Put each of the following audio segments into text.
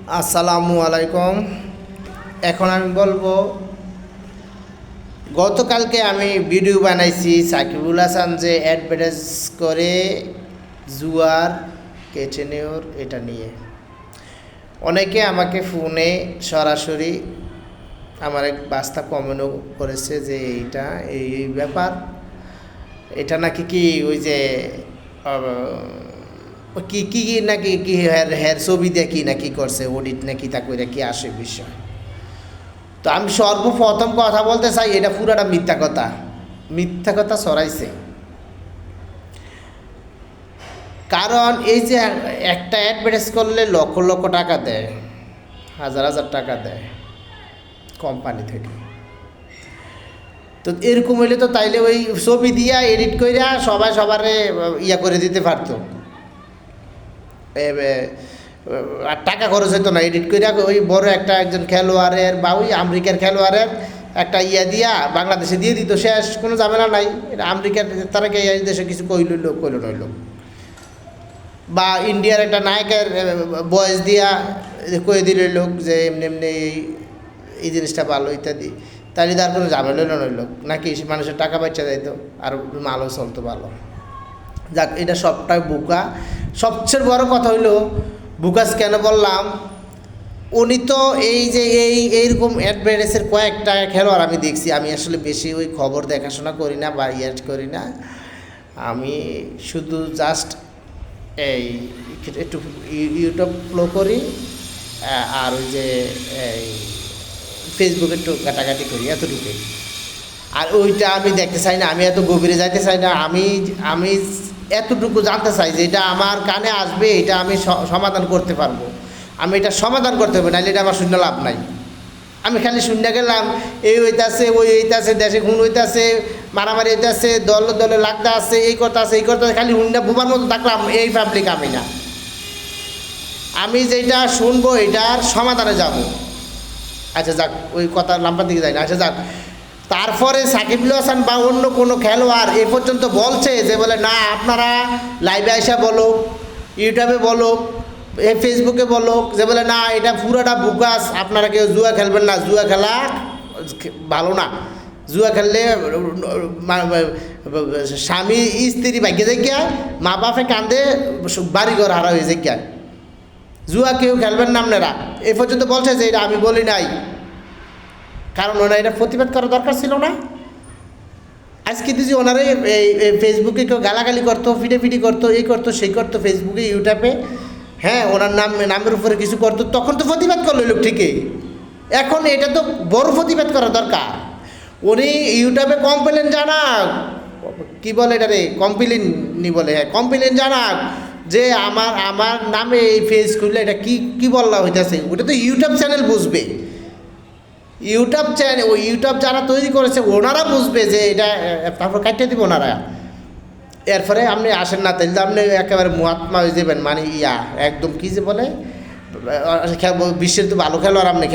আসসালামু আলাইকুম। এখন আমি বলবো, গতকালকে আমি ভিডিও বানাইছি সাকিবুল হাসান যে অ্যাডভার্টাইজ করে জুয়ার কেচে নেওয়ার এটা নিয়ে। অনেকে আমাকে ফোনে সরাসরি আমার এক বাস্তা কমেন্টও করেছে যে এইটা এই ব্যাপার, এটা নাকি কি ওই যে কি কি নাকি কি হের ছবি দিয়ে কি নাকি করছে অডিট নাকি তা করে কি আসে বিষয়। তো আমি সর্বপ্রথম কথা বলতে চাই, এটা পুরাটা মিথ্যা কথা ছড়াইছে। কারণ এই যে একটা অ্যাডভার্টাইজ করলে লক্ষ লক্ষ টাকা দেয়, হাজার হাজার টাকা দেয় কোম্পানি থেকে। তো এরকম হইলে তো তাইলে ওই ছবি দিয়া এডিট কইরা সবাই সবারে ইয়া করে দিতে পারতো, আর টাকা খরচ হতো না। এডিট করে ওই বড় একজন খেলোয়াড়ের বা ওই আমেরিকার খেলোয়াড়ের একটা ইয়া দিয়া বাংলাদেশে দিয়ে দিত, শেষ, কোনো ঝামেলা নাই। এটা আমেরিকার তারা কে এই দেশে কিছু কইল নইল, বা ইন্ডিয়ার একটা নায়কের বয়স দিয়া কয়ে দিল লোক যে এমনি এমনি এই জিনিসটা ভালো ইত্যাদি, তাহলে তার কোনো ঝামেলা নইল নাকি মানুষের টাকা পয়সা যাইত আর মালও চলতো ভালো। যাক, এটা সবটাই বোকা। সবচেয়ে বড় কথা হইলো বুকাস কেন বললাম, উনি তো এই যে এইরকম অ্যাডভার্টাইজের কয়েকটা খেলোয়াড় আমি দেখছি। আমি আসলে বেশি ওই খবর দেখাশোনা করি না বা ইয়ার করি না, আমি শুধু জাস্ট এই একটু ইউটিউব ফলো করি আর ওই যে এই ফেসবুকে একটু ঘাটাঘাটি করি, এতটুকুই। আর ওইটা আমি দেখতে চাই না, আমি এত গভীরে যাইতে চাই না। আমি এতটুকু জানতে চাই যে এটা আমার কানে আসবে, এটা আমি সমাধান করতে পারবো। আমি এটা সমাধান করতে হবে, নাহলে এটা আমার শূন্য লাভ নাই। আমি খালি শূন্য গেলাম, এই হইতাছে ওই হইতাছে, দেশে খুন হইতাছে, মারামারি হইতাছে, দলে লাগতে আছে, এই কথা আছে এই কথা, খালি হুন্ডা বোবার মতো থাকলাম, এই পাবলিক আমি না। আমি যেটা শুনবো এটার সমাধানে যাব। আচ্ছা যাক, ওই কথা লম্বার দিকে যাই না। আচ্ছা যাক, তারপরে সাকিবুল হাসান বা অন্য কোনো খেলোয়াড় এ পর্যন্ত বলছে যে বলে না আপনারা লাইভে আইসা বলো, ইউটিউবে বলো, ফেসবুকে বলো, যে বলে না এটা পুরোটা বুকাস, আপনারা কেউ জুয়া খেলবেন না, জুয়া খেলা ভালো না, জুয়া খেললে স্বামী স্ত্রী ভাগ্যে যাইয়া, মা বাপে কান্দে, বাড়িঘর হারা হয়ে যাইয়া, জুয়া কেউ খেলবেন না আপনারা এ পর্যন্ত বলছে যে এটা আমি বলি নাই। কারণ ওনারা এটা প্রতিবাদ করার দরকার ছিল না। আজকে যদি ওনারা এই ফেসবুকে কেউ গালাগালি করতো, ফিডি করতো, এই করতো সেই করতো, ফেসবুকে ইউটিউবে, হ্যাঁ, ওনার নামের উপরে কিছু করতো, তখন তো প্রতিবাদ করলো লোক ঠিকই। এখন এটা তো বড় প্রতিবাদ করা দরকার। উনি ইউটিউবে কমপ্লেন জানাক, কি বলে এটা রে, কমপ্লেন নি বলে, হ্যাঁ কমপ্লেন জানাক যে আমার নামে এই ফেস খুললে এটা কি বললা হইতেছে। ওটা তো ইউটিউব চ্যানেল বুঝবে, ইউটিউব চ্যানেল, ওই ইউটিউব যারা তৈরি করেছে ওনারা বুঝবে যে এটা, তারপর কাটিয়ে দিব ওনারা। এরপরে আপনি আসেন না, তাহলে আপনি একেবারে মহাত্মা হয়ে যাবেন, মানে ইয়া একদম কী যে বলে, বিশ্বের তো ভালো খেলোয়াড়, আপনি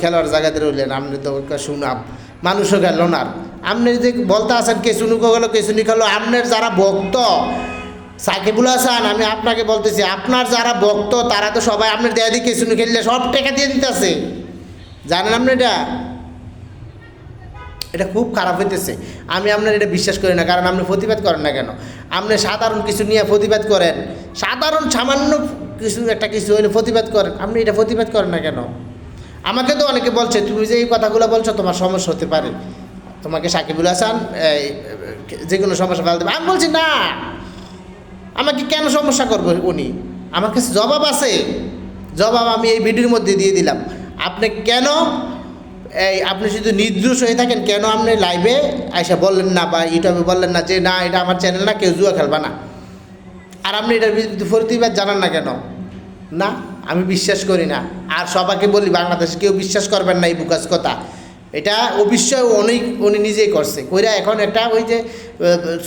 খেলোয়াড় জায়গাতে রইলেন, আপনি তো শুনাম মানুষও গেল না। আপনি যে বলতে আসেন কেসুনুকো গেলো কেসুনি খেলো, আপনার যারা ভক্ত সাকিবুল হাসান, আমি আপনাকে বলতেছি, আপনার যারা ভক্ত তারা তো সবাই আপনার দেয়া দিয়ে কেসুনি খেললে সব টাকা দিয়ে দিতেছে, জানেন আপনি? এটা খুব খারাপ হইতেছে। আমি আপনার এটা বিশ্বাস করি না। কারণ আপনি প্রতিবাদ করেন না কেন? আপনি সাধারণ কিছু নিয়ে প্রতিবাদ করেন, সাধারণ সামান্য কিছু হলে প্রতিবাদ করেন, আপনি এটা প্রতিবাদ করেন না কেন? আমাকে তো অনেকে বলছে তুমি যে এই কথাগুলো বলছো তোমার সমস্যা হতে পারে, তোমাকে সাকিবুল হাসান যে কোনো সমস্যা ফেলতে পারে। আমি বলছি না, আমাকে কেন সমস্যা করবো উনি? আমার কাছে জবাব আছে, জবাব আমি এই ভিডিওর মধ্যে দিয়ে দিলাম। আপনি কেন আপনি শুধু নির্দোষ হয়ে থাকেন, কেন আপনি লাইভে আইসা বললেন না বা ইউটিউবে বললেন না যে না এটা আমার চ্যানেল না, কেউ জুয়া খেলবা না? আর আপনি এটার প্রতিবাদ জানান না কেন? না, আমি বিশ্বাস করি না। আর সবাইকে বলি, বাংলাদেশে কেউ বিশ্বাস করবেন না এই বুকাস কথা। এটা অবশ্যই উনি নিজেই করছে কইরা। এখন একটা ওই যে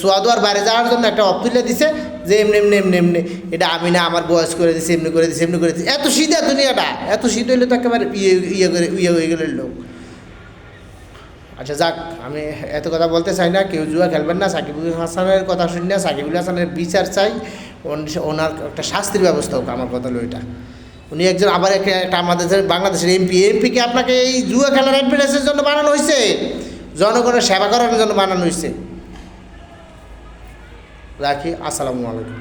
সোয়াদোয়ার বাইরে যাওয়ার জন্য একটা তুলে দিছে যে এমনি এটা আমি না, আমার বয়স করে দিছে, এমনি করে দিছে। এত সিধা দুনিয়াটা, এত সিধ হইলে তো একেবারে ইয়ে হয়ে গেল লোক। আচ্ছা যাক, আমি এত কথা বলতে চাই না, কেউ জুয়া খেলবেন না। সাকিবুল হাসানের কথা শুনি না, সাকিবুল হাসানের বিচার চাই, ওনার একটা শাস্তির ব্যবস্থা হোক, আমার কথা হলো এটা। উনি একজন আবার একটা আমাদের বাংলাদেশের এমপিকে আপনাকে এই জুয়া খেলার অ্যাডভার্টাইজের জন্য বানানো হয়েছে, জনগণের সেবা করার জন্য বানানো হয়েছে। রাখি, আসসালামু আলাইকুম।